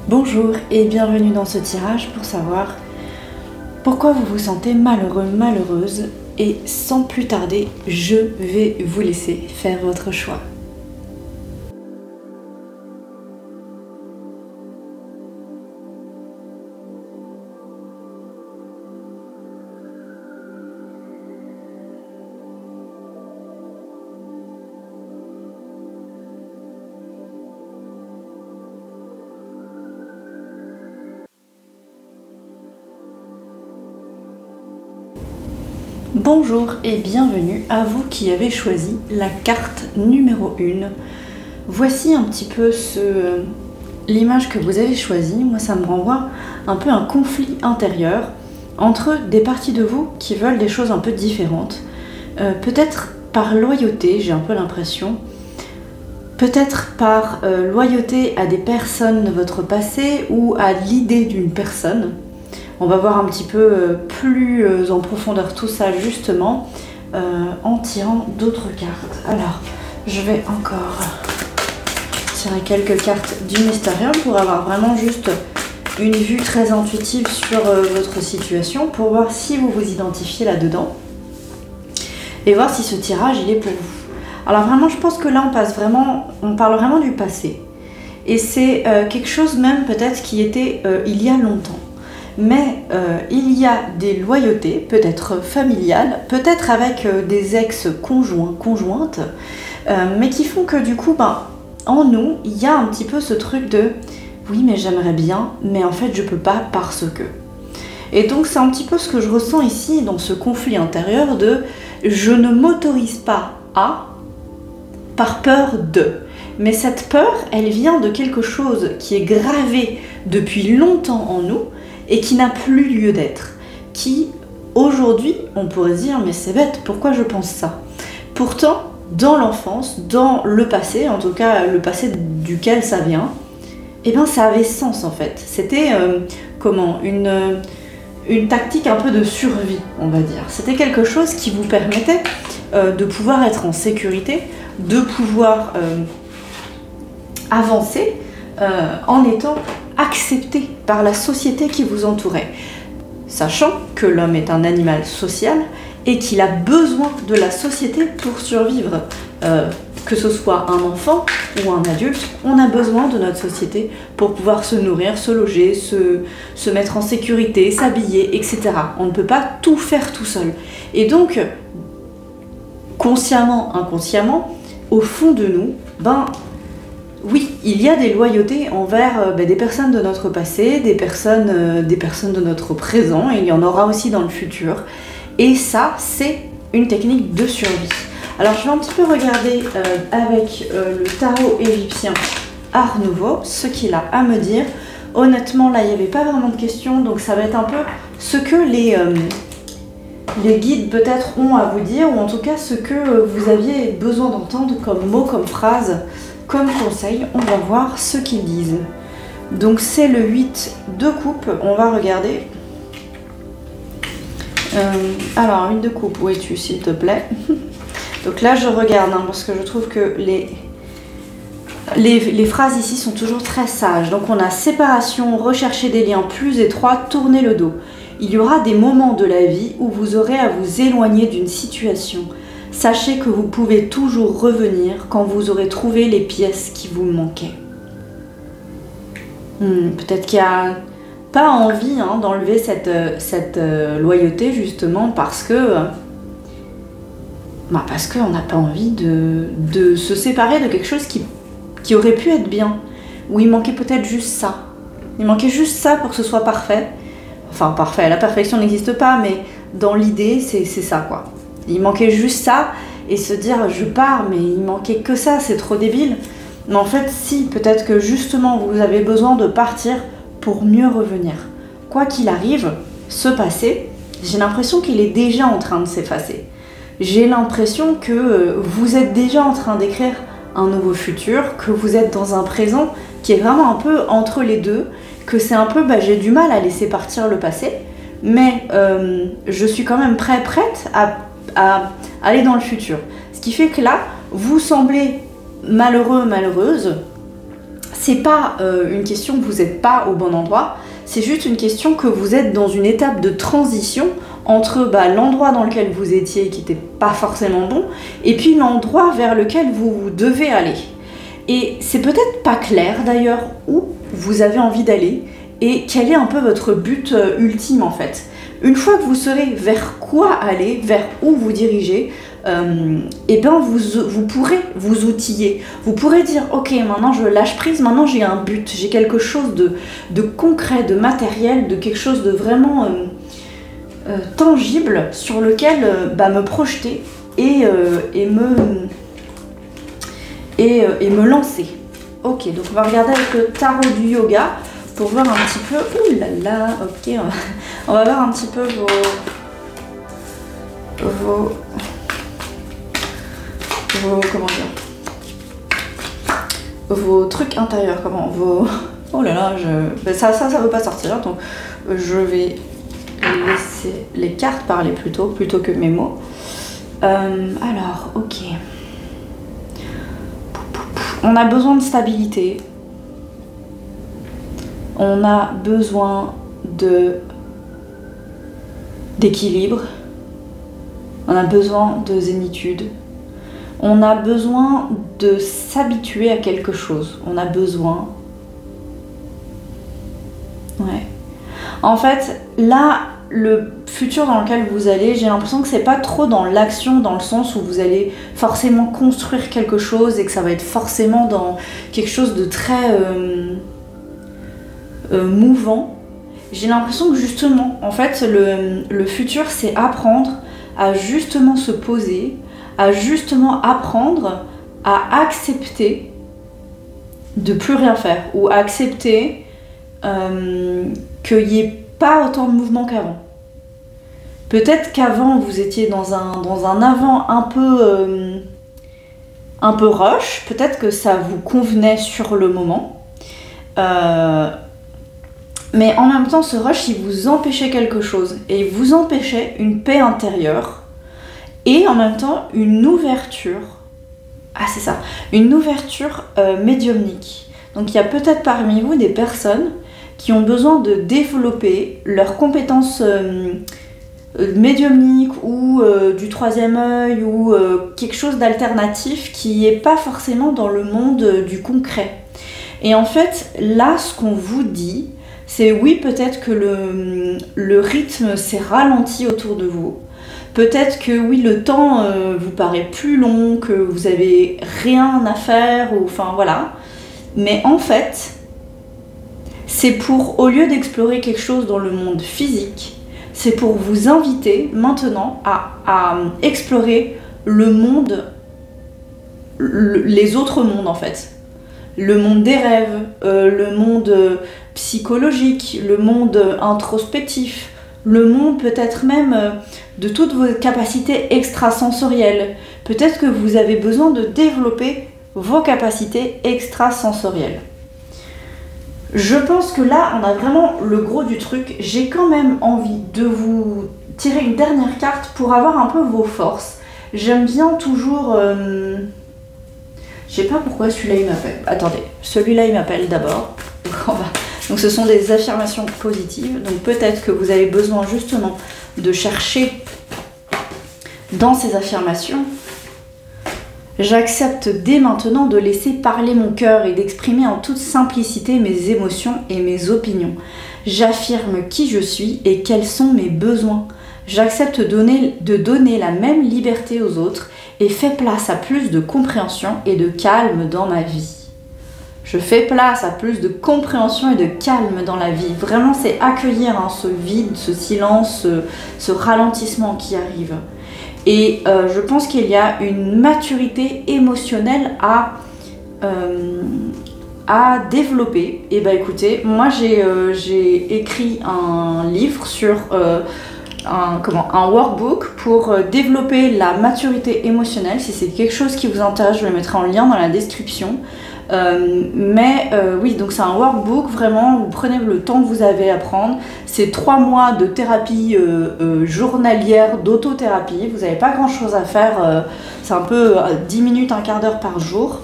Bonjour et bienvenue dans ce tirage pour savoir pourquoi vous vous sentez malheureux, malheureuse, et sans plus tarder, je vais vous laisser faire votre choix. Bonjour et bienvenue à vous qui avez choisi la carte numéro 1. Voici un petit peu l'image que vous avez choisie. Moi, ça me renvoie un peu un conflit intérieur entre des parties de vous qui veulent des choses un peu différentes. Peut-être par loyauté, j'ai un peu l'impression. Peut-être par loyauté à des personnes de votre passé ou à l'idée d'une personne. On va voir un petit peu plus en profondeur tout ça justement en tirant d'autres cartes. Alors, je vais encore tirer quelques cartes du Mystérium pour avoir vraiment juste une vue très intuitive sur votre situation, pour voir si vous vous identifiez là-dedans et voir si ce tirage il est pour vous. Alors vraiment, je pense que là on parle vraiment du passé et c'est quelque chose même peut-être qui était il y a longtemps. Mais il y a des loyautés, peut-être familiales, peut-être avec des ex-conjoints, conjointes, mais qui font que du coup, en nous, il y a un petit peu ce truc de « oui, mais j'aimerais bien, mais en fait, je peux pas parce que… ». Et donc, c'est un petit peu ce que je ressens ici, dans ce conflit intérieur de « je ne m'autorise pas à… par peur de ». Mais cette peur, elle vient de quelque chose qui est gravé depuis longtemps en nous, et qui n'a plus lieu d'être, qui aujourd'hui on pourrait se dire mais c'est bête, pourquoi je pense ça? Pourtant dans l'enfance, dans le passé, en tout cas le passé duquel ça vient, eh bien ça avait sens en fait. C'était une tactique un peu de survie, on va dire. C'était quelque chose qui vous permettait de pouvoir être en sécurité, de pouvoir avancer en étant accepté par la société qui vous entourait, sachant que l'homme est un animal social et qu'il a besoin de la société pour survivre. Que ce soit un enfant ou un adulte, on a besoin de notre société pour pouvoir se nourrir, se loger, se mettre en sécurité, s'habiller, etc. On ne peut pas tout faire tout seul. Et donc, consciemment, inconsciemment, au fond de nous, oui, il y a des loyautés envers des personnes de notre passé, des personnes de notre présent, et il y en aura aussi dans le futur. Et ça, c'est une technique de survie. Alors, je vais un petit peu regarder avec le tarot égyptien Art Nouveau ce qu'il a à me dire. Honnêtement, là, il n'y avait pas vraiment de questions, donc ça va être un peu ce que les guides peut-être ont à vous dire, ou en tout cas ce que vous aviez besoin d'entendre comme mots, comme phrases, comme conseil. On va voir ce qu'ils disent. Donc c'est le 8 de coupe, on va regarder. Alors, 8 de coupe, où es-tu s'il te plaît? Donc là je regarde, parce que je trouve que les phrases ici sont toujours très sages. Donc on a séparation, rechercher des liens plus étroits, tourner le dos. Il y aura des moments de la vie où vous aurez à vous éloigner d'une situation. Sachez que vous pouvez toujours revenir quand vous aurez trouvé les pièces qui vous manquaient. Peut-être qu'il n'y a pas envie d'enlever cette loyauté justement parce que on n'a pas envie de se séparer de quelque chose qui aurait pu être bien. Ou il manquait peut-être juste ça. Il manquait juste ça pour que ce soit parfait. Enfin parfait, la perfection n'existe pas, mais dans l'idée c'est ça quoi. Il manquait juste ça, et se dire je pars, mais il manquait que ça, c'est trop débile. Mais en fait si, peut-être que justement vous avez besoin de partir pour mieux revenir. Quoi qu'il arrive, ce passé, j'ai l'impression qu'il est déjà en train de s'effacer. J'ai l'impression que vous êtes déjà en train d'écrire un nouveau futur, que vous êtes dans un présent qui est vraiment un peu entre les deux, que c'est un peu, j'ai du mal à laisser partir le passé, mais je suis quand même prête à aller dans le futur. Ce qui fait que là, vous semblez malheureux, malheureuse, c'est pas une question que vous n'êtes pas au bon endroit, c'est juste une question que vous êtes dans une étape de transition entre l'endroit dans lequel vous étiez qui n'était pas forcément bon et puis l'endroit vers lequel vous devez aller. Et c'est peut-être pas clair d'ailleurs où vous avez envie d'aller et quel est un peu votre but ultime en fait. Une fois que vous saurez vers quoi aller, vers où vous diriger, et ben vous pourrez vous outiller. Vous pourrez dire ok, maintenant je lâche prise, maintenant j'ai un but, j'ai quelque chose de concret, de matériel, de quelque chose de vraiment tangible sur lequel me projeter et me lancer. Ok, donc on va regarder avec le tarot du yoga pour voir un petit peu. Ouh là là, ok, on va voir un petit peu comment dire, vos trucs intérieurs, comment vos. Oh là là, ça veut pas sortir, donc je vais laisser les cartes parler plutôt que mes mots. Alors, ok. On a besoin de stabilité. On a besoin d'équilibre. On a besoin de zénitude. On a besoin de s'habituer à quelque chose. On a besoin... Ouais. En fait, là, le futur dans lequel vous allez, j'ai l'impression que c'est pas trop dans l'action, dans le sens où vous allez forcément construire quelque chose et que ça va être forcément dans quelque chose de très mouvant. J'ai l'impression que justement, en fait, le futur, c'est apprendre à justement se poser, à justement apprendre à accepter de plus rien faire ou accepter qu'il n'y ait pas autant de mouvement qu'avant. Peut-être qu'avant vous étiez dans un avant un peu rush, peut-être que ça vous convenait sur le moment, mais en même temps ce rush il vous empêchait quelque chose et il vous empêchait une paix intérieure et en même temps une ouverture, c'est ça, une ouverture médiumnique. Donc il y a peut-être parmi vous des personnes qui ont besoin de développer leurs compétences médiumniques ou du troisième œil ou quelque chose d'alternatif qui n'est pas forcément dans le monde du concret. Et en fait, là, ce qu'on vous dit, c'est oui, peut-être que le rythme s'est ralenti autour de vous. Peut-être que oui, le temps vous paraît plus long, que vous avez rien à faire, ou enfin voilà. Mais en fait, c'est pour, au lieu d'explorer quelque chose dans le monde physique, c'est pour vous inviter maintenant à explorer le monde, les autres mondes en fait. Le monde des rêves, le monde psychologique, le monde introspectif, le monde peut-être même de toutes vos capacités extrasensorielles. Peut-être que vous avez besoin de développer vos capacités extrasensorielles. Je pense que là, on a vraiment le gros du truc. J'ai quand même envie de vous tirer une dernière carte pour avoir un peu vos forces. J'aime bien toujours... Je sais pas pourquoi celui-là il m'appelle. Attendez, celui-là il m'appelle d'abord. Donc ce sont des affirmations positives. Donc peut-être que vous avez besoin justement de chercher dans ces affirmations. J'accepte dès maintenant de laisser parler mon cœur et d'exprimer en toute simplicité mes émotions et mes opinions. J'affirme qui je suis et quels sont mes besoins. J'accepte de donner la même liberté aux autres et fais place à plus de compréhension et de calme dans ma vie. Je fais place à plus de compréhension et de calme dans la vie. Vraiment, c'est accueillir ce vide, ce silence, ce ralentissement qui arrive. Et je pense qu'il y a une maturité émotionnelle à développer. Et bah écoutez, moi j'ai écrit un livre sur un workbook pour développer la maturité émotionnelle. Si c'est quelque chose qui vous intéresse, je le mettrai en lien dans la description. Oui, donc c'est un workbook, vraiment, vous prenez le temps que vous avez à prendre. C'est 3 mois de thérapie journalière, d'autothérapie. Vous n'avez pas grand chose à faire, c'est un peu 10 minutes, un quart d'heure par jour.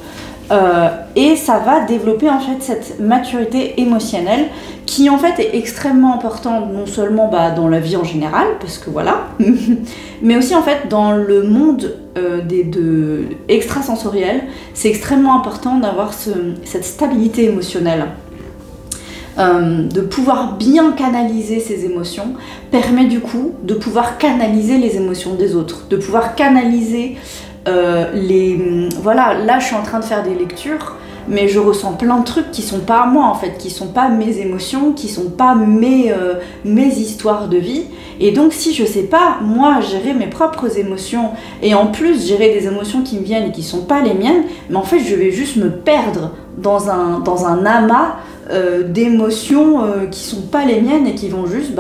Et ça va développer en fait cette maturité émotionnelle qui en fait est extrêmement importante non seulement dans la vie en général, parce que voilà, mais aussi en fait dans le monde extrasensoriel, c'est extrêmement important d'avoir cette stabilité émotionnelle. De pouvoir bien canaliser ses émotions permet du coup de pouvoir canaliser les émotions des autres, de pouvoir canaliser voilà, là je suis en train de faire des lectures, mais je ressens plein de trucs qui sont pas moi en fait, qui sont pas mes émotions, qui sont pas mes histoires de vie. Et donc si je sais pas moi gérer mes propres émotions et en plus gérer des émotions qui me viennent et qui sont pas les miennes, mais en fait je vais juste me perdre dans un amas d'émotions qui sont pas les miennes et qui vont juste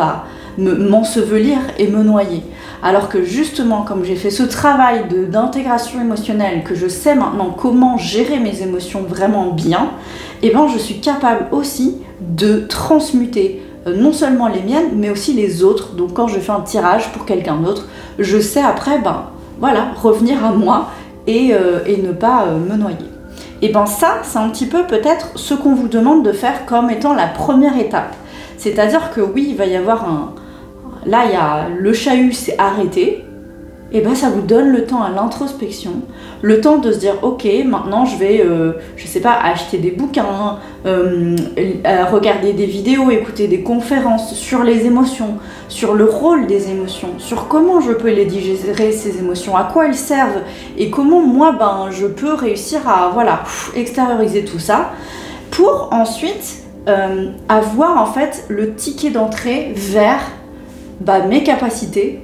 m'ensevelir et me noyer. Alors que justement, comme j'ai fait ce travail d'intégration émotionnelle, que je sais maintenant comment gérer mes émotions vraiment bien, et ben je suis capable aussi de transmuter non seulement les miennes, mais aussi les autres. Donc quand je fais un tirage pour quelqu'un d'autre, je sais après, voilà, revenir à moi et ne pas me noyer. Et ben ça, c'est un petit peu peut-être ce qu'on vous demande de faire comme étant la première étape. C'est-à-dire que oui, il va y avoir là, il y a le chahut, c'est arrêté. Et ben ça vous donne le temps à l'introspection, le temps de se dire ok, maintenant je vais, je sais pas, acheter des bouquins, regarder des vidéos, écouter des conférences sur les émotions, sur le rôle des émotions, sur comment je peux les digérer ces émotions, à quoi elles servent et comment moi je peux réussir à voilà, extérioriser tout ça pour ensuite avoir en fait le ticket d'entrée vers mes capacités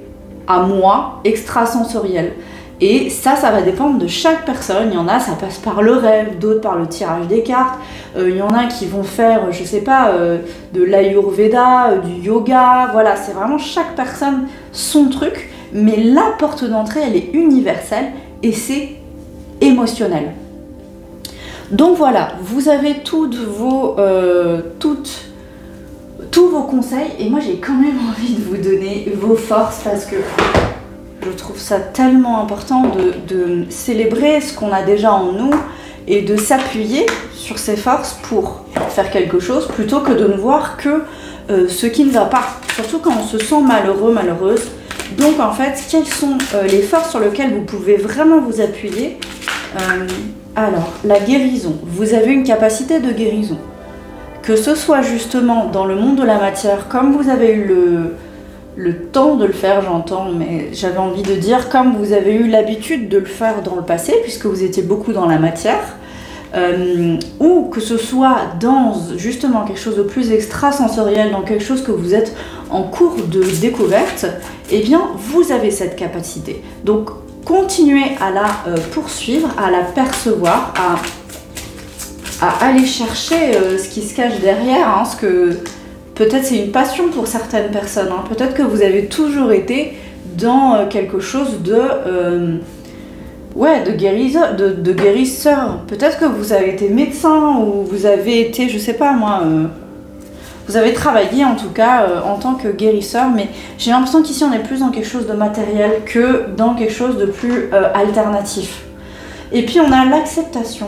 à moi, extrasensorielles. Et ça va dépendre de chaque personne. Il y en a, ça passe par le rêve, d'autres par le tirage des cartes. Il y en a qui vont faire, je sais pas, de l'ayurveda, du yoga. Voilà, c'est vraiment chaque personne son truc. Mais la porte d'entrée, elle est universelle et c'est émotionnel. Donc voilà, vous avez tous vos conseils et moi j'ai quand même envie de vous donner vos forces parce que je trouve ça tellement important de célébrer ce qu'on a déjà en nous et de s'appuyer sur ces forces pour faire quelque chose plutôt que de ne voir que ce qui ne va pas, surtout quand on se sent malheureux, malheureuse. Donc en fait, quelles sont les forces sur lesquelles vous pouvez vraiment vous appuyer? Alors, la guérison, vous avez une capacité de guérison. Que ce soit justement dans le monde de la matière, comme vous avez eu le temps de le faire, j'entends, mais j'avais envie de dire comme vous avez eu l'habitude de le faire dans le passé, puisque vous étiez beaucoup dans la matière, ou que ce soit dans justement quelque chose de plus extrasensoriel, dans quelque chose que vous êtes en cours de découverte, eh bien vous avez cette capacité. Donc continuez à la poursuivre, à la percevoir, à aller chercher ce qui se cache derrière, hein, ce que peut-être c'est une passion pour certaines personnes, hein. Peut-être que vous avez toujours été dans quelque chose de guérisseur. Peut-être que vous avez été médecin ou vous avez été, je sais pas moi, vous avez travaillé en tout cas en tant que guérisseur, mais j'ai l'impression qu'ici on est plus dans quelque chose de matériel que dans quelque chose de plus alternatif. Et puis on a l'acceptation.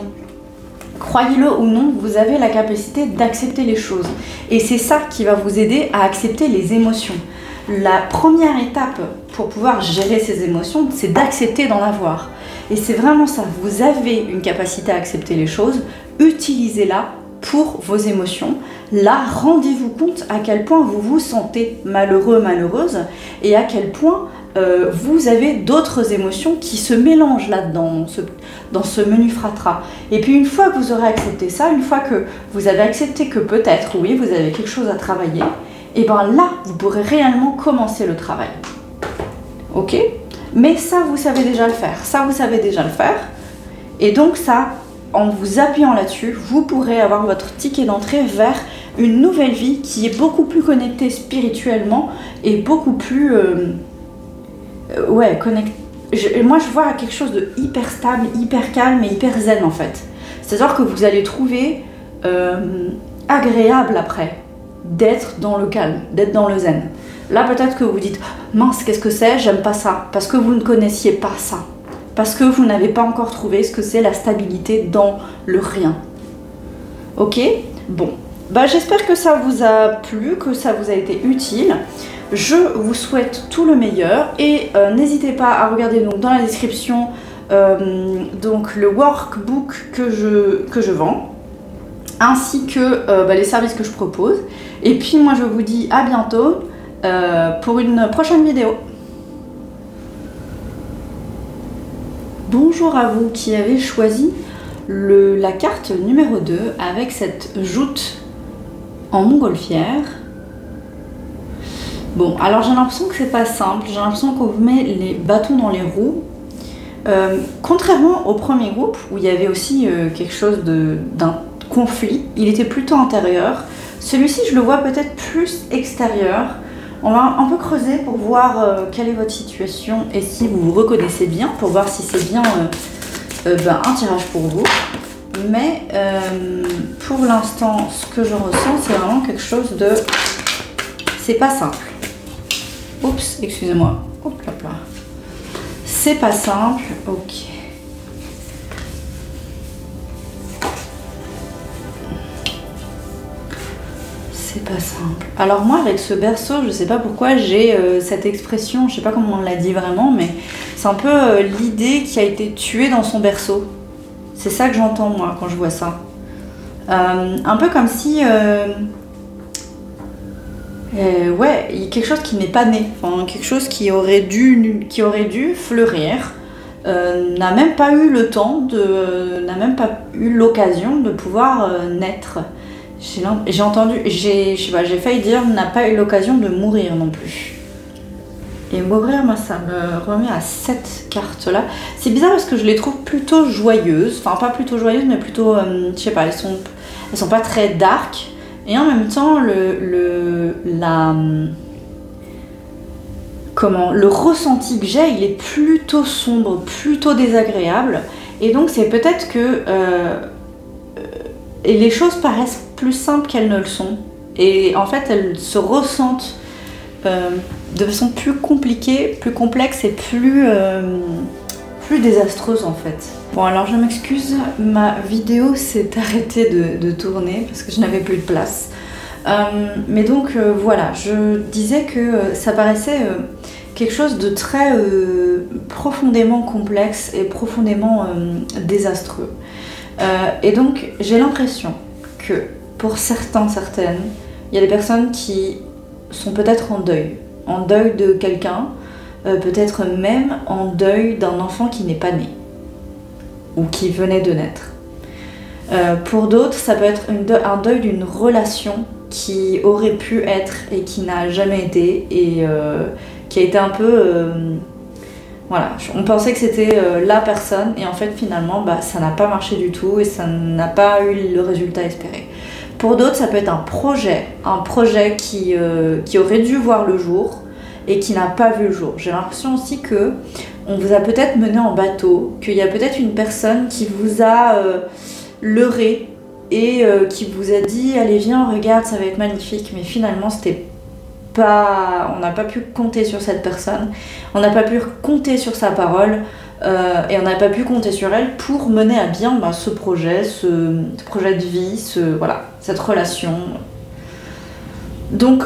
Croyez-le ou non, vous avez la capacité d'accepter les choses. Et c'est ça qui va vous aider à accepter les émotions. La première étape pour pouvoir gérer ces émotions, c'est d'accepter d'en avoir. Et c'est vraiment ça, vous avez une capacité à accepter les choses, utilisez-la pour vos émotions. Là, rendez-vous compte à quel point vous vous sentez malheureux, malheureuse, et à quel point vous avez d'autres émotions qui se mélangent là-dedans, dans ce menu fratras. Et puis une fois que vous aurez accepté ça, une fois que vous avez accepté que peut-être, oui, vous avez quelque chose à travailler, et bien là, vous pourrez réellement commencer le travail. Ok? Mais ça, vous savez déjà le faire. Ça, vous savez déjà le faire. Et donc ça, en vous appuyant là-dessus, vous pourrez avoir votre ticket d'entrée vers une nouvelle vie qui est beaucoup plus connectée spirituellement et beaucoup plus... connectée. Moi, je vois quelque chose de hyper stable, hyper calme et hyper zen en fait. C'est-à-dire que vous allez trouver agréable après d'être dans le calme, d'être dans le zen. Là, peut-être que vous dites « Mince, qu'est-ce que c'est? J'aime pas ça. » Parce que vous ne connaissiez pas ça. parce que vous n'avez pas encore trouvé ce que c'est la stabilité dans le rien. Ok? Bon, bah, j'espère que ça vous a plu, que ça vous a été utile. Je vous souhaite tout le meilleur et n'hésitez pas à regarder donc, dans la description donc, le workbook que je vends, ainsi que bah, les services que je propose. Et puis moi je vous dis à bientôt pour une prochaine vidéo. Bonjour à vous qui avez choisi la carte numéro 2 avec cette joute en montgolfière. Bon, alors j'ai l'impression que c'est pas simple, j'ai l'impression qu'on vous met les bâtons dans les roues. Contrairement au premier groupe où il y avait aussi quelque chose d'un conflit, il était plutôt intérieur. Celui-ci je le vois peut-être plus extérieur. On va un peu creuser pour voir quelle est votre situation et si vous vous reconnaissez bien, pour voir si c'est bien un tirage pour vous. Mais pour l'instant, ce que je ressens, c'est vraiment quelque chose de... C'est pas simple. Oups, excusez-moi. Hop là là. C'est pas simple, ok. C'est pas simple. Alors moi avec ce berceau, je sais pas pourquoi j'ai cette expression, je sais pas comment on l'a dit vraiment, mais c'est un peu l'idée qui a été tuée dans son berceau. C'est ça que j'entends moi quand je vois ça. Un peu comme si... ouais, il y a quelque chose qui n'est pas né, enfin, quelque chose qui aurait dû fleurir, n'a même pas eu le temps, n'a même pas eu l'occasion de pouvoir naître. J'ai entendu, je sais pas, j'ai failli dire n'a pas eu l'occasion de mourir non plus. Et mourir, moi ça me remet à cette carte là. C'est bizarre parce que je les trouve plutôt joyeuses, enfin pas plutôt joyeuses mais plutôt, je sais pas, elles sont pas très dark. Et en même temps, le ressenti que j'ai, il est plutôt sombre, plutôt désagréable. Et donc c'est peut-être que et les choses paraissent plus simples qu'elles ne le sont. Et en fait, elles se ressentent de façon plus compliquée, plus complexe et plus désastreuse en fait. Bon alors je m'excuse, ma vidéo s'est arrêtée de tourner parce que je n'avais plus de place. Mais donc voilà, je disais que ça paraissait quelque chose de très profondément complexe et profondément désastreux. Et donc j'ai l'impression que pour certaines, il y a des personnes qui sont peut-être en deuil de quelqu'un, peut-être même en deuil d'un enfant qui n'est pas né ou qui venait de naître. Pour d'autres, ça peut être un deuil d'une relation qui aurait pu être et qui n'a jamais été et qui a été un peu... voilà, on pensait que c'était la personne et en fait finalement bah, ça n'a pas marché du tout et ça n'a pas eu le résultat espéré. Pour d'autres, ça peut être un projet qui aurait dû voir le jour et qui n'a pas vu le jour. J'ai l'impression aussi que on vous a peut-être mené en bateau, qu'il y a peut-être une personne qui vous a leurré et qui vous a dit allez viens regarde ça va être magnifique, mais finalement c'était pas, on n'a pas pu compter sur cette personne, on n'a pas pu compter sur sa parole et on n'a pas pu compter sur elle pour mener à bien bah, ce projet de vie, voilà, cette relation. Donc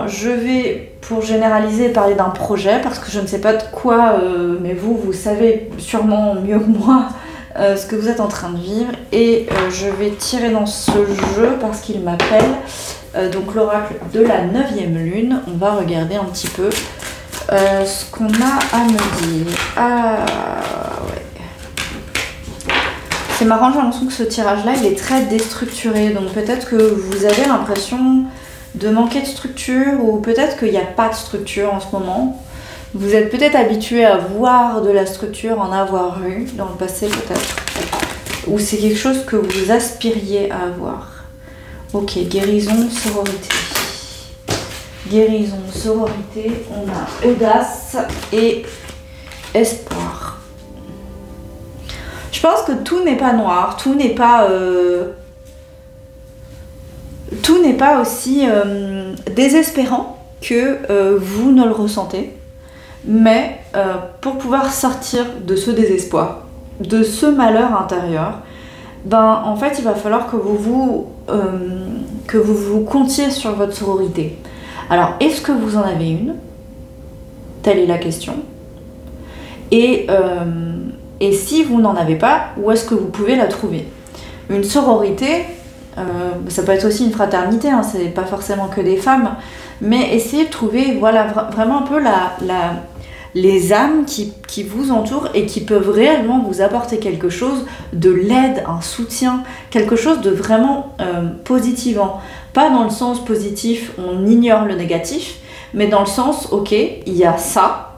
je vais pour généraliser parler d'un projet parce que je ne sais pas de quoi, mais vous savez sûrement mieux que moi ce que vous êtes en train de vivre et je vais tirer dans ce jeu parce qu'il m'appelle. Donc l'oracle de la 9e lune, on va regarder un petit peu ce qu'on a à me dire. Ah ouais. C'est marrant, j'ai l'impression que ce tirage là il est très déstructuré, donc peut-être que vous avez l'impression de manquer de structure ou peut-être qu'il n'y a pas de structure en ce moment. Vous êtes peut-être habitué à voir de la structure, en avoir eu dans le passé peut-être. Ou c'est quelque chose que vous aspiriez à avoir. Ok, guérison, sororité. Guérison, sororité, on a audace et espoir. Je pense que tout n'est pas noir, tout n'est pas aussi désespérant que vous ne le ressentez. Mais pour pouvoir sortir de ce désespoir, de ce malheur intérieur, ben en fait il va falloir que vous vous comptiez sur votre sororité. Alors est-ce que vous en avez une? Telle est la question. Et si vous n'en avez pas, où est-ce que vous pouvez la trouver? Une sororité, ça peut être aussi une fraternité, hein, c'est pas forcément que des femmes, mais essayez de trouver voilà, vraiment un peu les âmes qui vous entourent et qui peuvent réellement vous apporter quelque chose, de l'aide, un soutien, quelque chose de vraiment positivant. Pas dans le sens positif, on ignore le négatif, mais dans le sens, ok, il y a ça,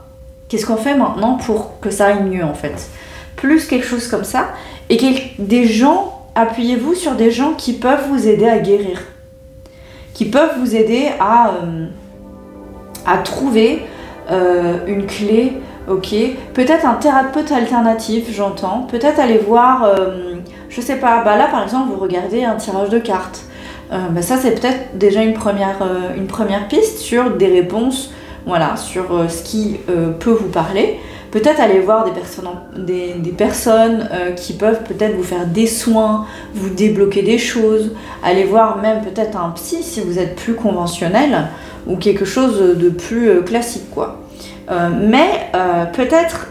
qu'est-ce qu'on fait maintenant pour que ça aille mieux en fait? Plus quelque chose comme ça, et des gens, appuyez-vous sur des gens qui peuvent vous aider à guérir, qui peuvent vous aider à trouver une clé, ok, peut-être un thérapeute alternatif, j'entends, peut-être aller voir, je sais pas, bah là par exemple vous regardez un tirage de cartes, bah ça c'est peut-être déjà une première piste sur des réponses, voilà, sur ce qui peut vous parler. Peut-être aller voir des personnes qui peuvent peut-être vous faire des soins, vous débloquer des choses, aller voir même peut-être un psy si vous êtes plus conventionnel ou quelque chose de plus classique quoi. Mais peut-être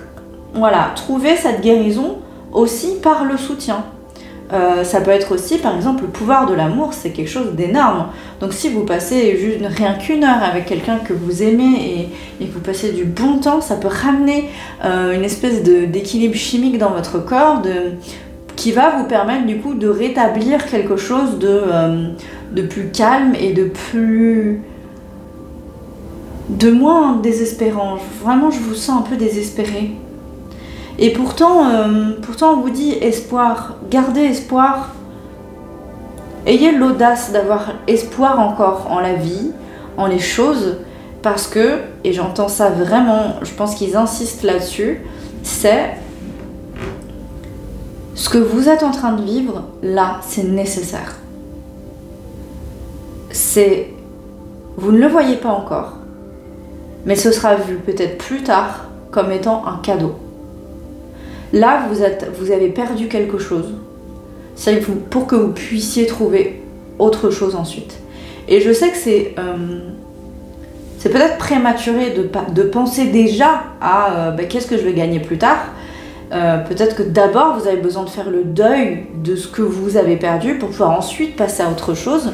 voilà, trouver cette guérison aussi par le soutien. Ça peut être aussi par exemple le pouvoir de l'amour, c'est quelque chose d'énorme. Donc si vous passez juste rien qu'une heure avec quelqu'un que vous aimez et que vous passez du bon temps, ça peut ramener une espèce d'équilibre chimique dans votre corps qui va vous permettre du coup de rétablir quelque chose de plus calme et de moins désespérant. Vraiment je vous sens un peu désespéré. Et pourtant on vous dit espoir, gardez espoir, ayez l'audace d'avoir espoir encore en la vie, en les choses, parce que, et j'entends ça vraiment, je pense qu'ils insistent là-dessus, c'est ce que vous êtes en train de vivre, là, c'est nécessaire. Vous ne le voyez pas encore, mais ce sera vu peut-être plus tard comme étant un cadeau. Là, vous avez perdu quelque chose. C'est pour que vous puissiez trouver autre chose ensuite. Et je sais que c'est peut-être prématuré de penser déjà à qu'est-ce que je vais gagner plus tard. Peut-être que d'abord, vous avez besoin de faire le deuil de ce que vous avez perdu pour pouvoir ensuite passer à autre chose.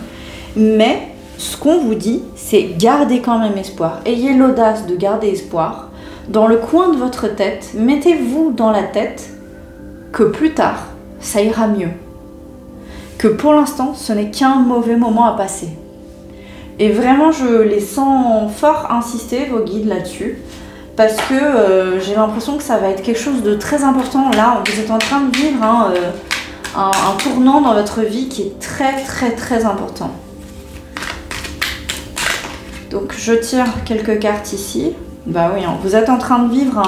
Mais ce qu'on vous dit, c'est gardez quand même espoir. Ayez l'audace de garder espoir. Dans le coin de votre tête, mettez-vous dans la tête que plus tard, ça ira mieux. Que pour l'instant, ce n'est qu'un mauvais moment à passer. Et vraiment, je les sens fort insister, vos guides, là-dessus. Parce que j'ai l'impression que ça va être quelque chose de très important. Là, vous êtes en train de vivre un tournant dans votre vie qui est très, très, très important. Donc, je tire quelques cartes ici. Bah oui, hein, vous êtes en train de vivre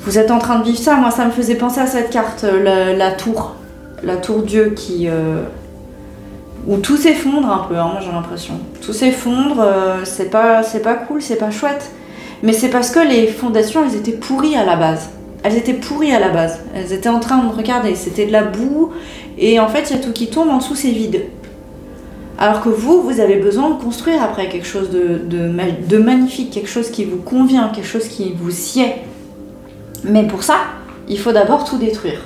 Vous êtes en train de vivre ça. Moi, ça me faisait penser à cette carte, la tour. La tour Dieu qui... où tout s'effondre un peu, hein, moi j'ai l'impression. Tout s'effondre, c'est pas cool, c'est pas chouette. Mais c'est parce que les fondations, elles étaient pourries à la base. Elles étaient pourries à la base. Elles étaient en train de regarder, c'était de la boue. Et en fait, il y a tout qui tombe, en dessous c'est vide. Alors que vous avez besoin de construire après quelque chose de magnifique, quelque chose qui vous convient, quelque chose qui vous sied. Mais pour ça, il faut d'abord tout détruire.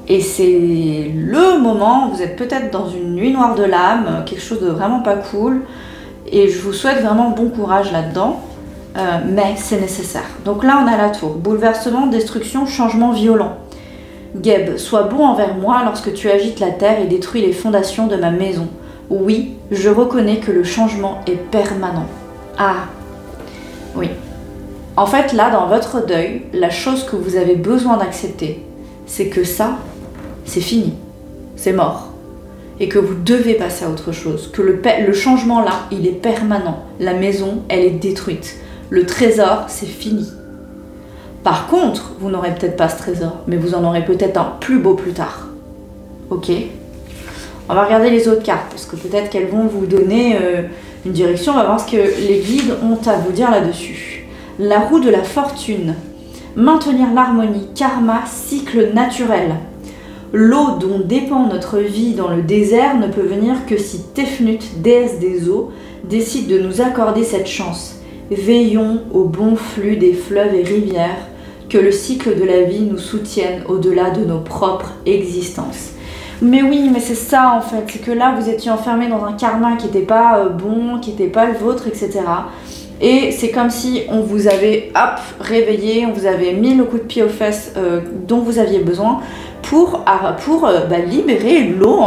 Et c'est le moment, vous êtes peut-être dans une nuit noire de l'âme, quelque chose de vraiment pas cool. Et je vous souhaite vraiment bon courage là-dedans, mais c'est nécessaire. Donc là, on a la tour. Bouleversement, destruction, changement violent. Geb, sois bon envers moi lorsque tu agites la terre et détruis les fondations de ma maison. Oui, je reconnais que le changement est permanent. Ah, oui. En fait, là, dans votre deuil, la chose que vous avez besoin d'accepter, c'est que ça, c'est fini. C'est mort. Et que vous devez passer à autre chose. Que le changement, là, il est permanent. La maison, elle est détruite. Le trésor, c'est fini. Par contre, vous n'aurez peut-être pas ce trésor, mais vous en aurez peut-être un plus beau plus tard. Ok ? On va regarder les autres cartes, parce que peut-être qu'elles vont vous donner une direction. On va voir ce que les guides ont à vous dire là-dessus. la roue de la fortune. Maintenir l'harmonie, karma, cycle naturel. L'eau dont dépend notre vie dans le désert ne peut venir que si Tefnut, déesse des eaux, décide de nous accorder cette chance. Veillons au bon flux des fleuves et rivières, que le cycle de la vie nous soutienne au-delà de nos propres existences. Mais oui, mais c'est ça en fait, c'est que là vous étiez enfermé dans un karma qui n'était pas bon, qui n'était pas le vôtre, etc. Et c'est comme si on vous avait réveillé, on vous avait mis le coup de pied aux fesses dont vous aviez besoin pour libérer l'eau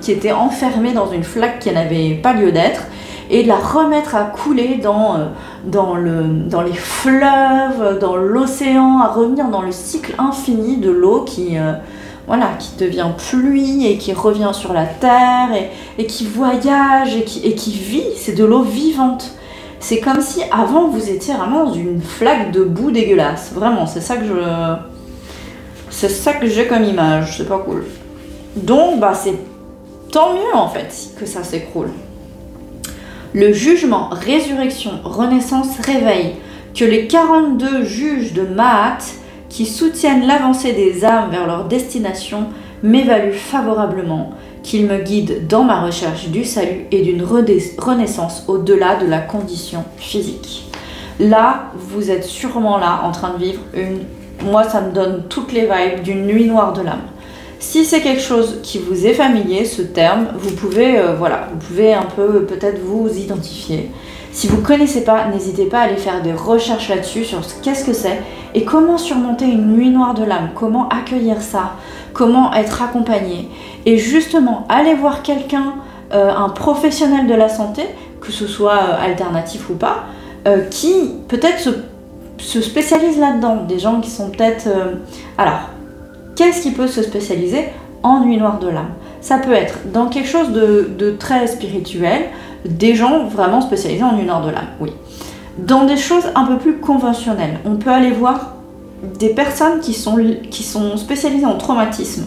qui était enfermée dans une flaque qui n'avait pas lieu d'être et de la remettre à couler dans les fleuves, dans l'océan, à revenir dans le cycle infini de l'eau qui devient pluie et qui revient sur la terre et qui voyage et qui vit. C'est de l'eau vivante. C'est comme si avant vous étiez vraiment dans une flaque de boue dégueulasse. Vraiment, c'est ça que j'ai comme image. C'est pas cool. Donc, c'est tant mieux en fait que ça s'écroule. Le jugement, résurrection, renaissance, réveil. Que les 42 juges de Mahat qui soutiennent l'avancée des âmes vers leur destination m'évaluent favorablement, qu'ils me guident dans ma recherche du salut et d'une renaissance au-delà de la condition physique. Là, vous êtes sûrement là en train de vivre moi ça me donne toutes les vibes d'une nuit noire de l'âme. Si c'est quelque chose qui vous est familier, ce terme, vous pouvez un peu peut-être vous identifier. Si vous ne connaissez pas, n'hésitez pas à aller faire des recherches là-dessus sur qu'est-ce que c'est et comment surmonter une nuit noire de l'âme, comment accueillir ça, comment être accompagné. Et justement, allez voir quelqu'un, un professionnel de la santé, que ce soit alternatif ou pas, qui peut-être se spécialise là-dedans. Des gens qui sont peut-être... Alors, qu'est-ce qui peut se spécialiser en nuit noire de l'âme? Ça peut être dans quelque chose de très spirituel, des gens vraiment spécialisés en nuit noire de l'âme, oui. Dans des choses un peu plus conventionnelles, on peut aller voir des personnes qui sont spécialisées en traumatisme.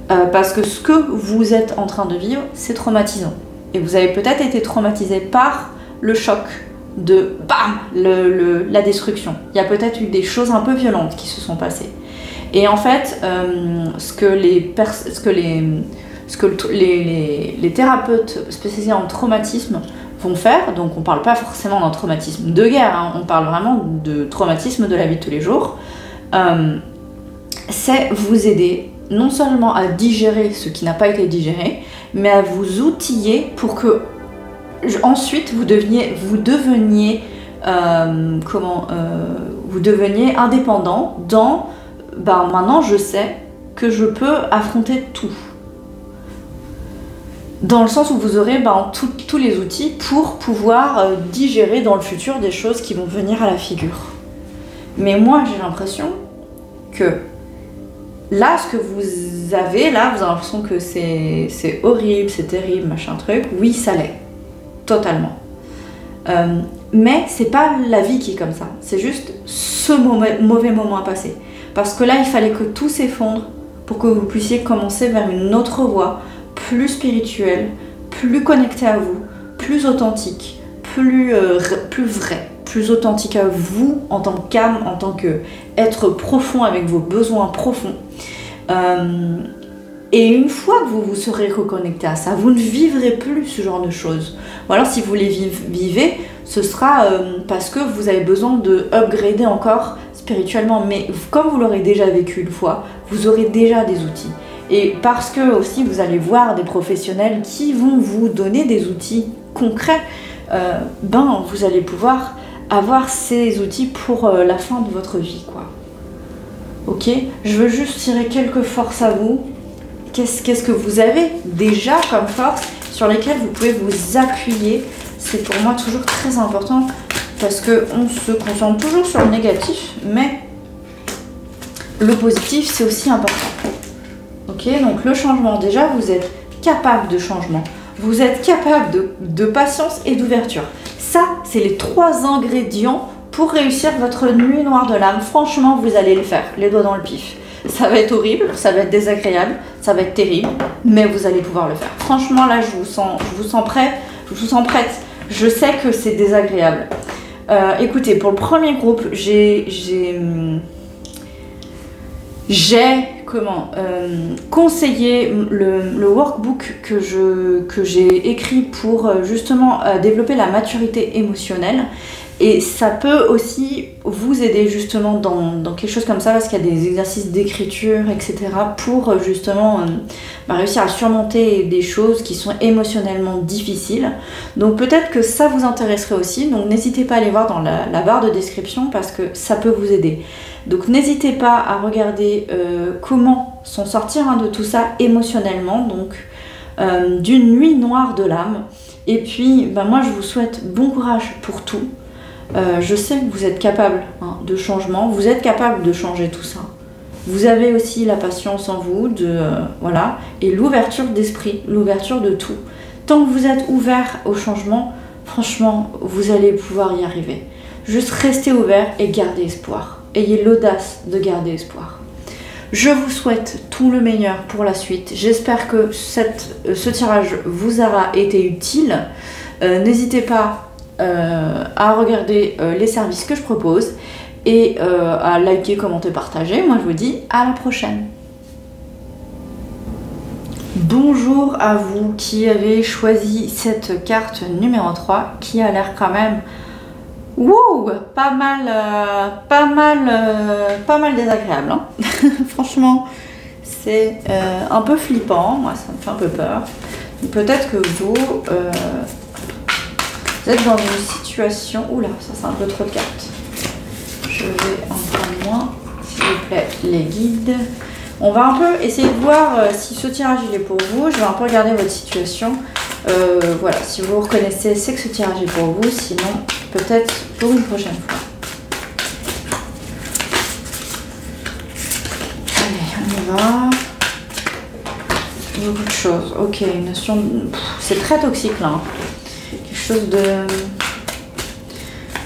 Parce que ce que vous êtes en train de vivre, c'est traumatisant. Et vous avez peut-être été traumatisé par le choc de bam, la destruction. Il y a peut-être eu des choses un peu violentes qui se sont passées. Et en fait, ce que les thérapeutes spécialisés en traumatisme vont faire, donc on ne parle pas forcément d'un traumatisme de guerre, on parle vraiment de traumatisme de la vie de tous les jours, c'est vous aider non seulement à digérer ce qui n'a pas été digéré, mais à vous outiller pour que ensuite vous deveniez indépendant dans maintenant je sais que je peux affronter tout. Dans le sens où vous aurez tous les outils pour pouvoir digérer dans le futur des choses qui vont venir à la figure. Mais moi j'ai l'impression que là, ce que vous avez, là, vous avez l'impression que c'est horrible, c'est terrible, machin truc. Oui, ça l'est. Totalement. Mais c'est pas la vie qui est comme ça. C'est juste ce mauvais moment à passer. Parce que là, il fallait que tout s'effondre pour que vous puissiez commencer vers une autre voie, plus spirituelle, plus connectée à vous, plus authentique, plus vraie, plus authentique à vous en tant qu'âme, en tant qu'être profond avec vos besoins profonds. Et une fois que vous vous serez reconnecté à ça, vous ne vivrez plus ce genre de choses. Ou alors si vous les vivez, ce sera parce que vous avez besoin de upgrader encore spirituellement. Mais comme vous l'aurez déjà vécu une fois, vous aurez déjà des outils. Et parce que aussi vous allez voir des professionnels qui vont vous donner des outils concrets, vous allez pouvoir avoir ces outils pour la fin de votre vie, quoi. Ok, je veux juste tirer quelques forces à vous. Qu'est-ce que vous avez déjà comme force sur lesquelles vous pouvez vous appuyer? C'est pour moi toujours très important parce qu'on se concentre toujours sur le négatif, mais le positif c'est aussi important. Ok, donc le changement, déjà vous êtes capable de changement, vous êtes capable de patience et d'ouverture. Ça, c'est les 3 ingrédients pour réussir votre nuit noire de l'âme. Franchement, vous allez le faire, les doigts dans le pif. Ça va être horrible, ça va être désagréable, ça va être terrible, mais vous allez pouvoir le faire. Franchement, là, je vous sens prête. Je sais que c'est désagréable. Écoutez, pour le premier groupe, j'ai conseillé le workbook que j'ai écrit pour justement développer la maturité émotionnelle. Et ça peut aussi vous aider justement dans quelque chose comme ça, parce qu'il y a des exercices d'écriture, etc. pour justement réussir à surmonter des choses qui sont émotionnellement difficiles. Donc peut-être que ça vous intéresserait aussi, donc n'hésitez pas à aller voir dans la barre de description parce que ça peut vous aider. Donc n'hésitez pas à regarder comment s'en sortir de tout ça émotionnellement, donc d'une nuit noire de l'âme. Et puis moi je vous souhaite bon courage pour tout. Je sais que vous êtes capable de changement, vous êtes capable de changer tout ça. Vous avez aussi la patience en vous, voilà, et l'ouverture d'esprit, l'ouverture de tout. Tant que vous êtes ouvert au changement, franchement, vous allez pouvoir y arriver. Juste restez ouvert et gardez espoir. Ayez l'audace de garder espoir. Je vous souhaite tout le meilleur pour la suite. J'espère que ce tirage vous aura été utile. N'hésitez pas à regarder les services que je propose et à liker, commenter, partager. Moi je vous dis à la prochaine. Bonjour à vous qui avez choisi cette carte numéro 3 qui a l'air quand même pas mal désagréable hein. Franchement c'est un peu flippant, moi ça me fait un peu peur. Peut-être que vous êtes dans une situation... Oula, ça c'est un peu trop de cartes. Je vais en prendre moins, s'il vous plaît, les guides. On va un peu essayer de voir si ce tirage il est pour vous. Je vais un peu regarder votre situation. Voilà, si vous reconnaissez, c'est que ce tirage est pour vous. Sinon, peut-être pour une prochaine fois. Allez, on y va. Beaucoup de choses. Ok, une notion... C'est très toxique là.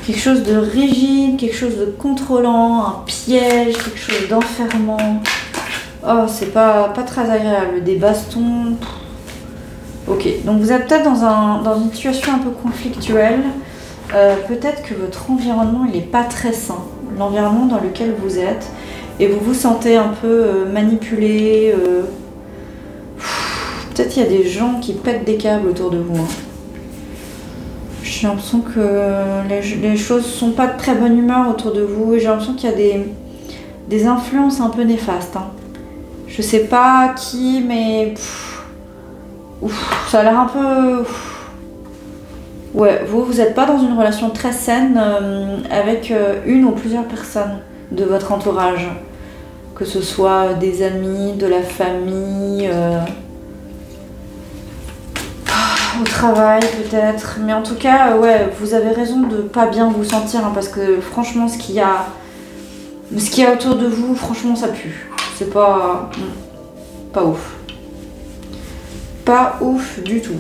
Quelque chose de rigide, quelque chose de contrôlant, un piège, quelque chose d'enfermant. Oh, c'est pas très agréable. Des bastons. Ok, donc vous êtes peut-être dans une situation un peu conflictuelle. Peut-être que votre environnement il n'est pas très sain. L'environnement dans lequel vous êtes. Et vous vous sentez un peu manipulé. Peut-être qu'il y a des gens qui pètent des câbles autour de vous. Hein. J'ai l'impression que les choses sont pas de très bonne humeur autour de vous et j'ai l'impression qu'il y a des influences un peu néfastes. Hein. Je sais pas qui, mais ça a l'air un peu... Ouais, vous n'êtes pas dans une relation très saine avec une ou plusieurs personnes de votre entourage. Que ce soit des amis, de la famille... au travail peut-être, mais en tout cas ouais, vous avez raison de pas bien vous sentir hein, parce que franchement ce qu'il y a autour de vous, franchement ça pue, c'est pas ouf du tout.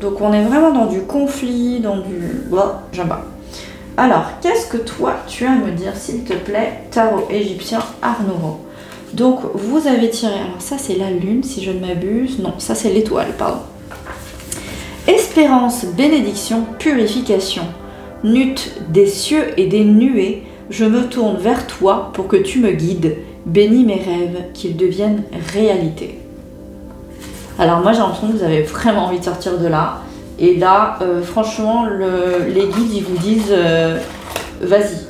Donc on est vraiment dans du conflit, dans du... j'aime pas. Alors qu'est-ce que toi tu as à me dire s'il te plaît, tarot égyptien Arnoro. Donc vous avez tiré, alors ça c'est la lune si je ne m'abuse, non ça c'est l'étoile, pardon. Espérance, bénédiction, purification. Nut des cieux et des nuées, je me tourne vers toi pour que tu me guides. Bénis mes rêves, qu'ils deviennent réalité. Alors moi j'ai l'impression que vous avez vraiment envie de sortir de là. Et là, franchement, les guides ils vous disent vas-y,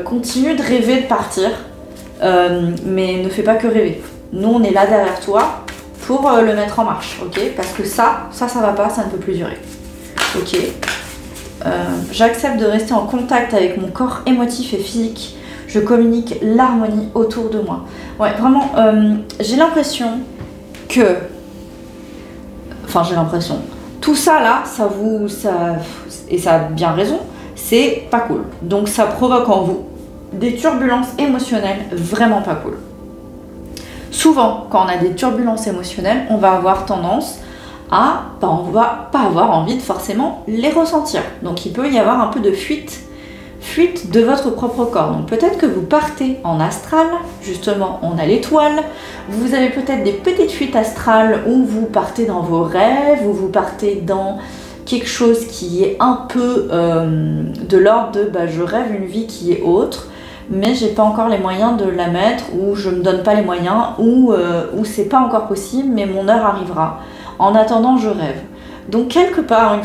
continue de rêver de partir, mais ne fais pas que rêver. Nous on est là derrière toi. Pour le mettre en marche, ok? Parce que ça va pas, ça ne peut plus durer. Ok. J'accepte de rester en contact avec mon corps émotif et physique. Je communique l'harmonie autour de moi. Ouais, vraiment, j'ai l'impression que... Enfin, j'ai l'impression. Tout ça là, et ça a bien raison, c'est pas cool. Donc ça provoque en vous des turbulences émotionnelles vraiment pas cool. Souvent, quand on a des turbulences émotionnelles, on va avoir tendance à, on va pas avoir envie de forcément les ressentir. Donc il peut y avoir un peu de fuite de votre propre corps. Donc peut-être que vous partez en astral, justement on a l'étoile, vous avez peut-être des petites fuites astrales où vous partez dans vos rêves, où vous partez dans quelque chose qui est un peu de l'ordre de bah, je rêve une vie qui est autre, mais j'ai pas encore les moyens de la mettre, ou je me donne pas les moyens, ou c'est pas encore possible, mais mon heure arrivera. En attendant, je rêve. Donc quelque part,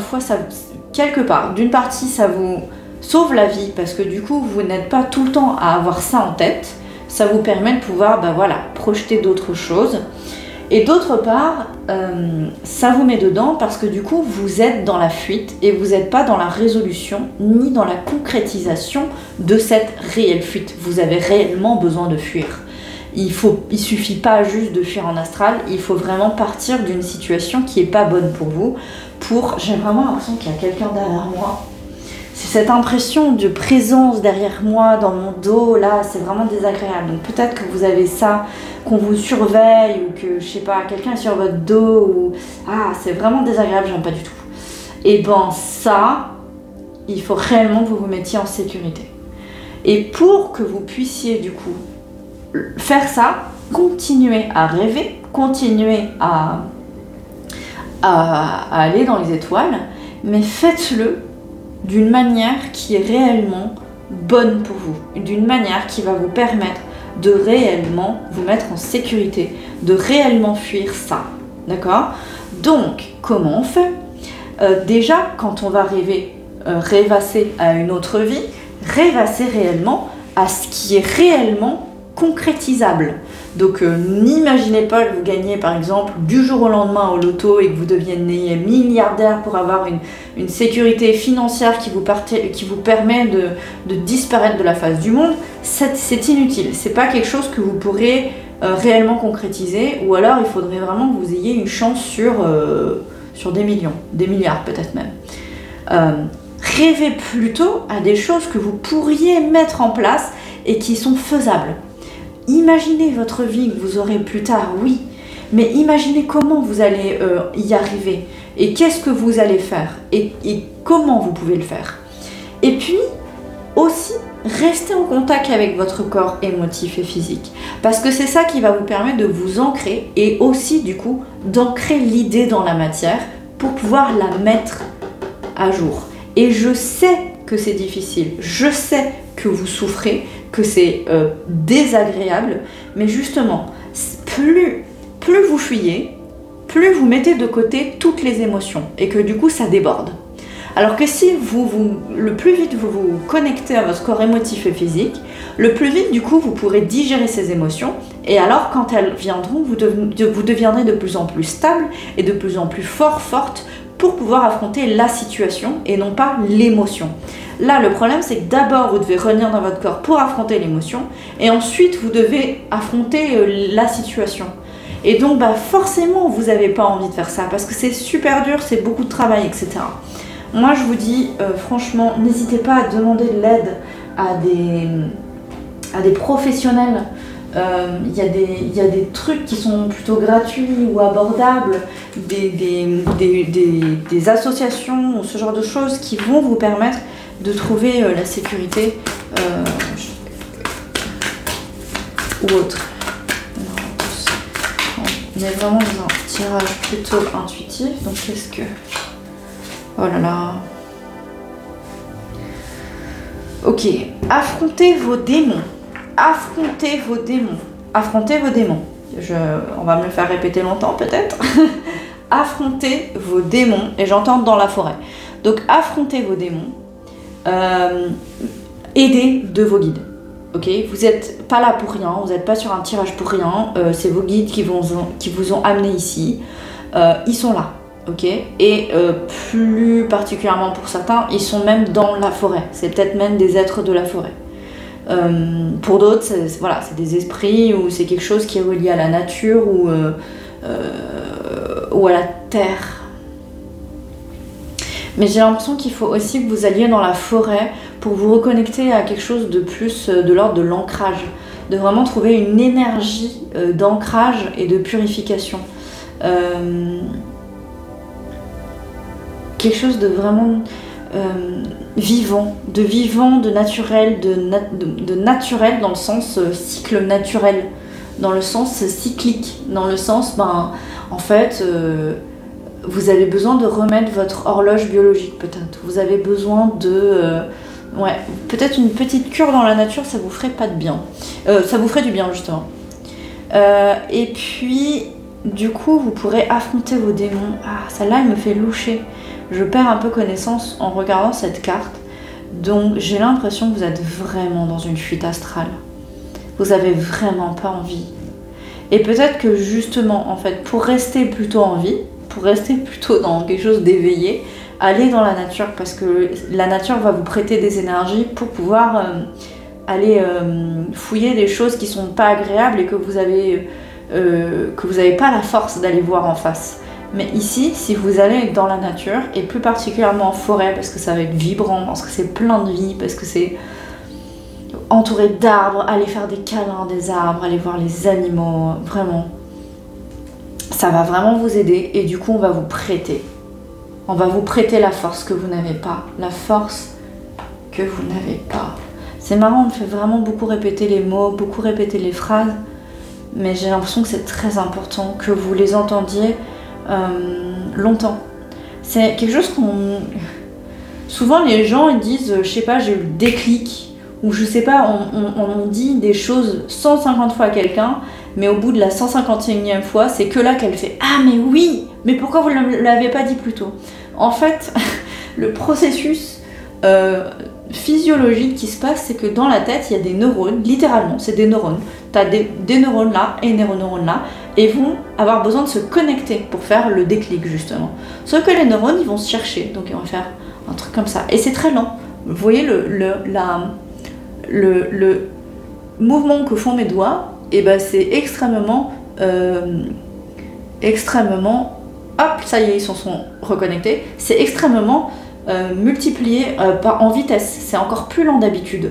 d'une partie, ça vous sauve la vie, parce que du coup, vous n'êtes pas tout le temps à avoir ça en tête. Ça vous permet de pouvoir, bah voilà, projeter d'autres choses. Et d'autre part, ça vous met dedans parce que du coup, vous êtes dans la fuite et vous n'êtes pas dans la résolution ni dans la concrétisation de cette réelle fuite. Vous avez réellement besoin de fuir. Il suffit pas juste de fuir en astral, il faut vraiment partir d'une situation qui est pas bonne pour vous. J'ai vraiment l'impression qu'il y a quelqu'un derrière moi. C'est cette impression de présence derrière moi, dans mon dos, là, c'est vraiment désagréable. Donc peut-être que vous avez ça, qu'on vous surveille, ou que, je sais pas, quelqu'un est sur votre dos, ou... Ah, c'est vraiment désagréable, j'aime pas du tout. Et ben ça, il faut réellement que vous vous mettiez en sécurité. Et pour que vous puissiez, du coup, faire ça, continuez à rêver, continuez à aller dans les étoiles, mais faites-le d'une manière qui est réellement bonne pour vous, d'une manière qui va vous permettre de réellement vous mettre en sécurité, de réellement fuir ça, d'accord? Donc, comment on fait? Déjà, quand on va rêver, rêvasser à une autre vie, rêvasser réellement à ce qui est réellement concrétisable. Donc n'imaginez pas que vous gagnez par exemple du jour au lendemain au loto et que vous deviennez milliardaire pour avoir une sécurité financière qui vous permet de disparaître de la face du monde. C'est inutile, c'est pas quelque chose que vous pourrez réellement concrétiser, ou alors il faudrait vraiment que vous ayez une chance sur des millions, des milliards peut-être même. Rêvez plutôt à des choses que vous pourriez mettre en place et qui sont faisables. Imaginez votre vie que vous aurez plus tard, oui, mais imaginez comment vous allez y arriver, et qu'est-ce que vous allez faire, et comment vous pouvez le faire. Et puis, aussi, restez en contact avec votre corps émotif et physique, parce que c'est ça qui va vous permettre de vous ancrer, et aussi, du coup, d'ancrer l'idée dans la matière pour pouvoir la mettre à jour. Et je sais que c'est difficile, je sais que vous souffrez, que c'est désagréable, mais justement, plus vous fuyez, plus vous mettez de côté toutes les émotions, et que du coup ça déborde. Alors que si le plus vite vous vous connectez à votre corps émotif et physique, le plus vite du coup vous pourrez digérer ces émotions, et alors quand elles viendront, vous deviendrez de plus en plus stable et de plus en plus forte pour pouvoir affronter la situation et non pas l'émotion. Là, le problème, c'est que d'abord, vous devez revenir dans votre corps pour affronter l'émotion, et ensuite, vous devez affronter la situation. Et donc, bah, forcément, vous n'avez pas envie de faire ça, parce que c'est super dur, c'est beaucoup de travail, etc. Moi, je vous dis, franchement, n'hésitez pas à demander de l'aide à des professionnels. Il y a des trucs qui sont plutôt gratuits ou abordables, des associations ou ce genre de choses qui vont vous permettre de trouver la sécurité ou autre. On est vraiment dans un tirage plutôt intuitif, donc qu'est-ce que... Oh là là... Ok, affrontez vos démons. Affrontez vos démons. Affrontez vos démons. On va me le faire répéter longtemps peut-être. Affrontez vos démons. Et j'entends dans la forêt. Donc affrontez vos démons. Aidez de vos guides. Ok, vous n'êtes pas là pour rien. Vous n'êtes pas sur un tirage pour rien. C'est vos guides qui vous ont amené ici. Ils sont là. Ok, et plus particulièrement pour certains, ils sont même dans la forêt. C'est peut-être même des êtres de la forêt. Pour d'autres, voilà, c'est des esprits, ou c'est quelque chose qui est relié à la nature ou à la terre. Mais j'ai l'impression qu'il faut aussi que vous alliez dans la forêt pour vous reconnecter à quelque chose de plus de l'ordre de l'ancrage, de vraiment trouver une énergie d'ancrage et de purification. Quelque chose de vraiment vivant, de naturel, de naturel dans le sens cycle naturel, dans le sens cyclique, dans le sens, ben, en fait, vous avez besoin de remettre votre horloge biologique peut-être. Vous avez besoin de... ouais, peut-être une petite cure dans la nature, ça vous ferait pas de bien. Ça vous ferait du bien justement. Et puis, du coup, vous pourrez affronter vos démons. Ah, celle-là, elle me fait loucher. Je perds un peu connaissance en regardant cette carte. Donc, j'ai l'impression que vous êtes vraiment dans une fuite astrale. Vous avez vraiment pas envie. Et peut-être que justement, en fait, pour rester plutôt en vie, pour rester plutôt dans quelque chose d'éveillé, allez dans la nature parce que la nature va vous prêter des énergies pour pouvoir aller fouiller des choses qui sont pas agréables et que vous avez pas la force d'aller voir en face. Mais ici, si vous allez dans la nature et plus particulièrement en forêt parce que ça va être vibrant, parce que c'est plein de vie, parce que c'est entouré d'arbres, aller faire des câlins des arbres, aller voir les animaux, vraiment. Ça va vraiment vous aider et du coup on va vous prêter. On va vous prêter la force que vous n'avez pas. La force que vous n'avez pas. C'est marrant, on me fait vraiment beaucoup répéter les mots, beaucoup répéter les phrases, mais j'ai l'impression que c'est très important que vous les entendiez longtemps. C'est quelque chose qu'on... Souvent les gens ils disent, je sais pas, j'ai eu le déclic. Ou je sais pas, on dit des choses 150 fois à quelqu'un, mais au bout de la 151e fois, c'est que là qu'elle fait « Ah mais oui, mais pourquoi vous ne l'avez pas dit plus tôt ?» En fait, le processus physiologique qui se passe, c'est que dans la tête, il y a des neurones, littéralement, c'est des neurones. Tu as des neurones là et des neurones là, et vont avoir besoin de se connecter pour faire le déclic, justement. Sauf que les neurones, ils vont se chercher, donc ils vont faire un truc comme ça. Et c'est très lent. Vous voyez le mouvement que font mes doigts, et ben c'est extrêmement, hop, ça y est, ils se sont reconnectés, c'est extrêmement multiplié en vitesse, c'est encore plus lent d'habitude.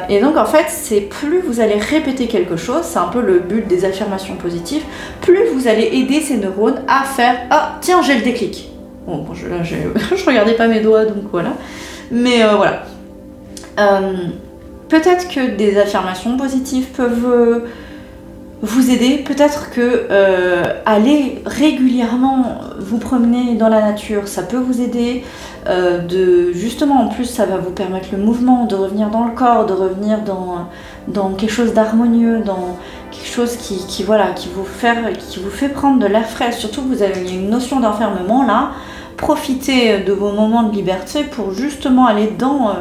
Et donc en fait, c'est plus vous allez répéter quelque chose, c'est un peu le but des affirmations positives, plus vous allez aider ces neurones à faire « Ah, tiens, j'ai le déclic ». Bon, là, je regardais pas mes doigts, donc voilà. Mais voilà. Peut-être que des affirmations positives peuvent vous aider. Peut-être que aller régulièrement vous promener dans la nature, ça peut vous aider. Justement, en plus, ça va vous permettre le mouvement, de revenir dans le corps, de revenir dans quelque chose d'harmonieux, dans quelque chose qui vous fait prendre de l'air frais. Surtout, vous avez une notion d'enfermement là. Profitez de vos moments de liberté pour justement aller dans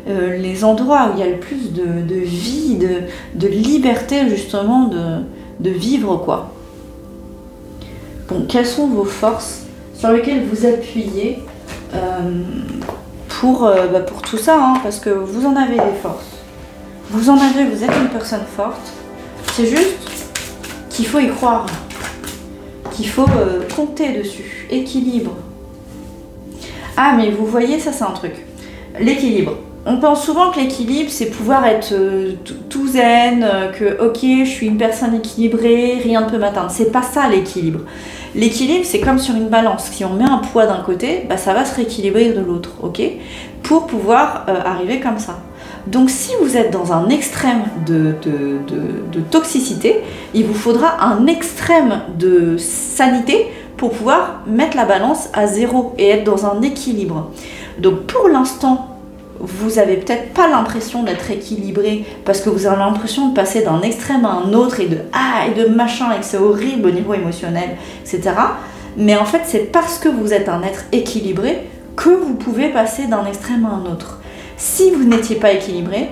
les endroits où il y a le plus de vie, de liberté justement de vivre quoi. Bon, quelles sont vos forces sur lesquelles vous appuyez pour tout ça, hein, parce que vous en avez des forces. Vous en avez, vous êtes une personne forte. C'est juste qu'il faut y croire, qu'il faut compter dessus, équilibre. Ah mais vous voyez, ça c'est un truc. L'équilibre. On pense souvent que l'équilibre c'est pouvoir être tout zen, que ok je suis une personne équilibrée, rien ne peut m'atteindre. C'est pas ça l'équilibre. L'équilibre c'est comme sur une balance. Si on met un poids d'un côté, bah, ça va se rééquilibrer de l'autre, ok? Pour pouvoir arriver comme ça. Donc si vous êtes dans un extrême de toxicité, il vous faudra un extrême de sanité pour pouvoir mettre la balance à zéro et être dans un équilibre. Donc pour l'instant, vous n'avez peut-être pas l'impression d'être équilibré parce que vous avez l'impression de passer d'un extrême à un autre et de machin et que c'est horrible au niveau émotionnel, etc. Mais en fait, c'est parce que vous êtes un être équilibré que vous pouvez passer d'un extrême à un autre. Si vous n'étiez pas équilibré,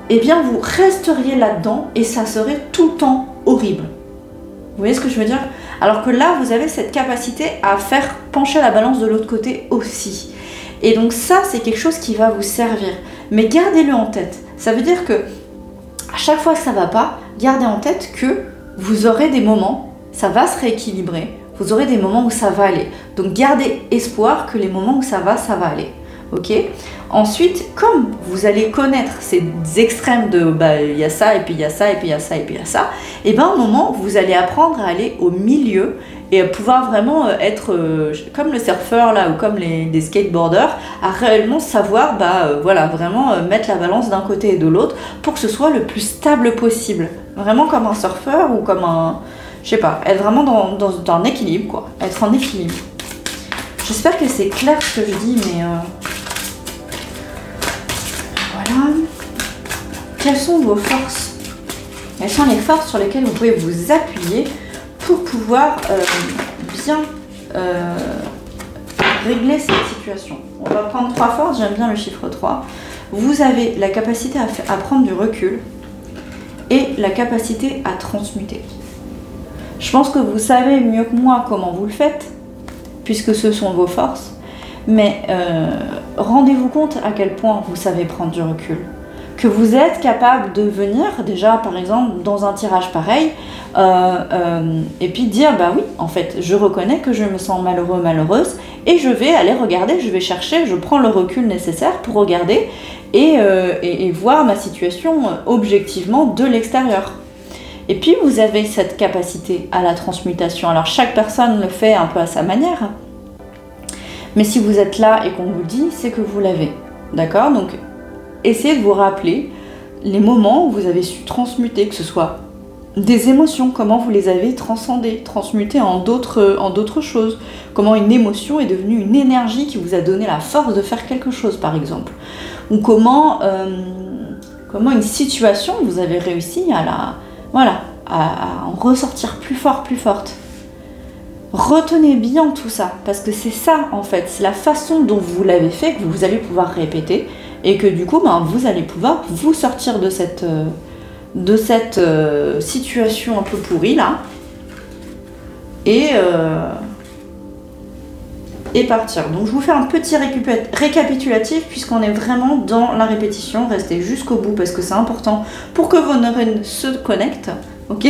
eh bien vous resteriez là-dedans et ça serait tout le temps horrible. Vous voyez ce que je veux dire? Alors que là, vous avez cette capacité à faire pencher la balance de l'autre côté aussi. Et donc ça, c'est quelque chose qui va vous servir. Mais gardez-le en tête. Ça veut dire que à chaque fois que ça va pas, gardez en tête que vous aurez des moments, ça va se rééquilibrer. Vous aurez des moments où ça va aller. Donc gardez espoir que les moments où ça va aller. Ok? Ensuite, comme vous allez connaître ces extrêmes de il y a ça, et puis il y a ça, et puis il y a ça, et puis il y a ça, et bien à un moment, vous allez apprendre à aller au milieu et à pouvoir vraiment être comme le surfeur là, ou comme des skateboarders, à réellement savoir voilà, vraiment mettre la balance d'un côté et de l'autre pour que ce soit le plus stable possible. Vraiment comme un surfeur ou comme un... Je sais pas, être vraiment dans un équilibre quoi, être en équilibre. J'espère que c'est clair ce que je dis, mais voilà. Quelles sont vos forces? Quelles sont les forces sur lesquelles vous pouvez vous appuyer pour pouvoir bien régler cette situation? On va prendre 3 forces, j'aime bien le chiffre 3. Vous avez la capacité à prendre du recul et la capacité à transmuter. Je pense que vous savez mieux que moi comment vous le faites, puisque ce sont vos forces, mais rendez-vous compte à quel point vous savez prendre du recul. Que vous êtes capable de venir, déjà par exemple, dans un tirage pareil, et puis dire, bah oui, en fait, je reconnais que je me sens malheureux, malheureuse, et je vais aller regarder, je vais chercher, je prends le recul nécessaire pour regarder et voir ma situation objectivement de l'extérieur. Et puis vous avez cette capacité à la transmutation. Alors chaque personne le fait un peu à sa manière, mais si vous êtes là et qu'on vous le dit, c'est que vous l'avez. D'accord? Donc essayez de vous rappeler les moments où vous avez su transmuter, que ce soit des émotions, comment vous les avez transcendées, transmutées en d'autres choses, comment une émotion est devenue une énergie qui vous a donné la force de faire quelque chose, par exemple, ou comment une situation vous avez réussi à en ressortir plus fort, plus forte. Retenez bien tout ça, parce que c'est ça en fait, c'est la façon dont vous l'avez fait que vous allez pouvoir répéter, et que du coup vous allez pouvoir vous sortir de cette situation un peu pourrie là, et partir. Donc je vous fais un petit récapitulatif puisqu'on est vraiment dans la répétition. Restez jusqu'au bout parce que c'est important pour que vos neurones se connectent. Ok.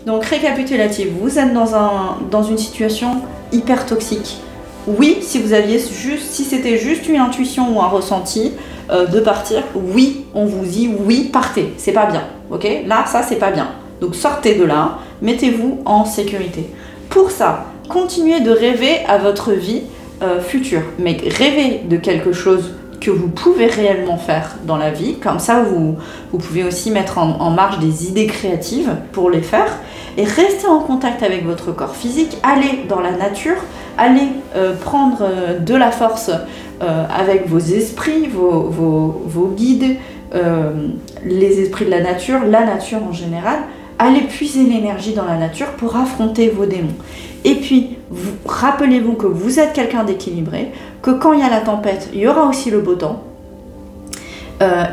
Donc récapitulatif, vous êtes dans une situation hyper toxique. Oui, si c'était juste une intuition ou un ressenti de partir, oui, on vous dit oui, partez, c'est pas bien. Ok. Là, ça c'est pas bien. Donc sortez de là, mettez-vous en sécurité. Pour ça, continuez de rêver à votre vie future, mais rêvez de quelque chose que vous pouvez réellement faire dans la vie, comme ça vous pouvez aussi mettre en marche des idées créatives pour les faire, et restez en contact avec votre corps physique, allez dans la nature, allez prendre de la force avec vos esprits, vos guides, les esprits de la nature en général. Allez puiser l'énergie dans la nature pour affronter vos démons. Et puis, rappelez-vous que vous êtes quelqu'un d'équilibré, que quand il y a la tempête, il y aura aussi le beau temps,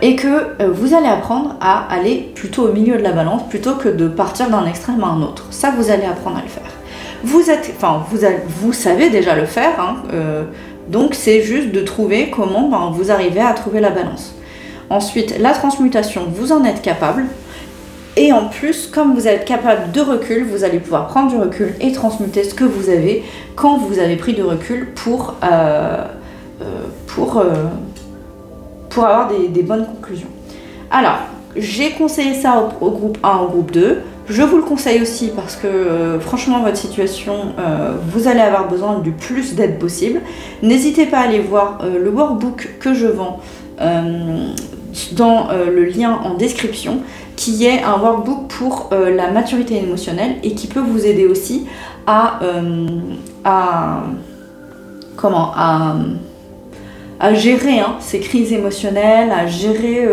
et que vous allez apprendre à aller plutôt au milieu de la balance plutôt que de partir d'un extrême à un autre. Ça, vous allez apprendre à le faire. Vous savez déjà le faire, hein, donc c'est juste de trouver comment vous arrivez à trouver la balance. Ensuite, la transmutation, vous en êtes capable. Et en plus, comme vous êtes capable de recul, vous allez pouvoir prendre du recul et transmuter ce que vous avez quand vous avez pris du recul pour avoir des bonnes conclusions. Alors, j'ai conseillé ça au groupe 1, au groupe 2. Je vous le conseille aussi parce que franchement, votre situation, vous allez avoir besoin du plus d'aide possible. N'hésitez pas à aller voir le workbook que je vends dans le lien en description, qui est un workbook pour la maturité émotionnelle et qui peut vous aider aussi à gérer ces crises émotionnelles, à gérer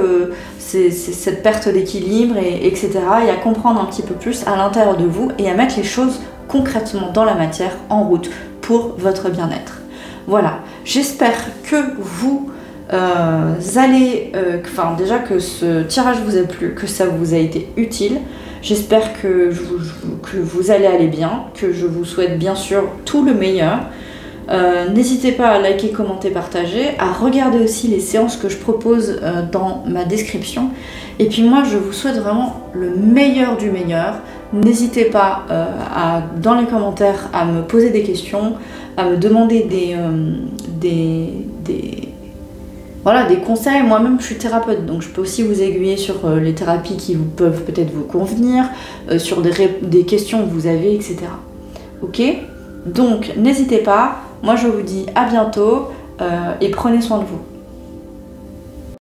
cette perte d'équilibre, etc. Et à comprendre un petit peu plus à l'intérieur de vous et à mettre les choses concrètement dans la matière, en route, pour votre bien-être. Voilà, j'espère que vous déjà que ce tirage vous a plu, que ça vous a été utile. J'espère que vous allez aller bien, que je vous souhaite bien sûr tout le meilleur. N'hésitez pas à liker, commenter, partager, à regarder aussi les séances que je propose dans ma description. Et puis moi, je vous souhaite vraiment le meilleur du meilleur. N'hésitez pas dans les commentaires à me poser des questions, à me demander des conseils. Moi-même, je suis thérapeute, donc je peux aussi vous aiguiller sur les thérapies qui peuvent peut-être vous convenir, sur des questions que vous avez, etc. Ok ? Donc, n'hésitez pas. Moi, je vous dis à bientôt et prenez soin de vous.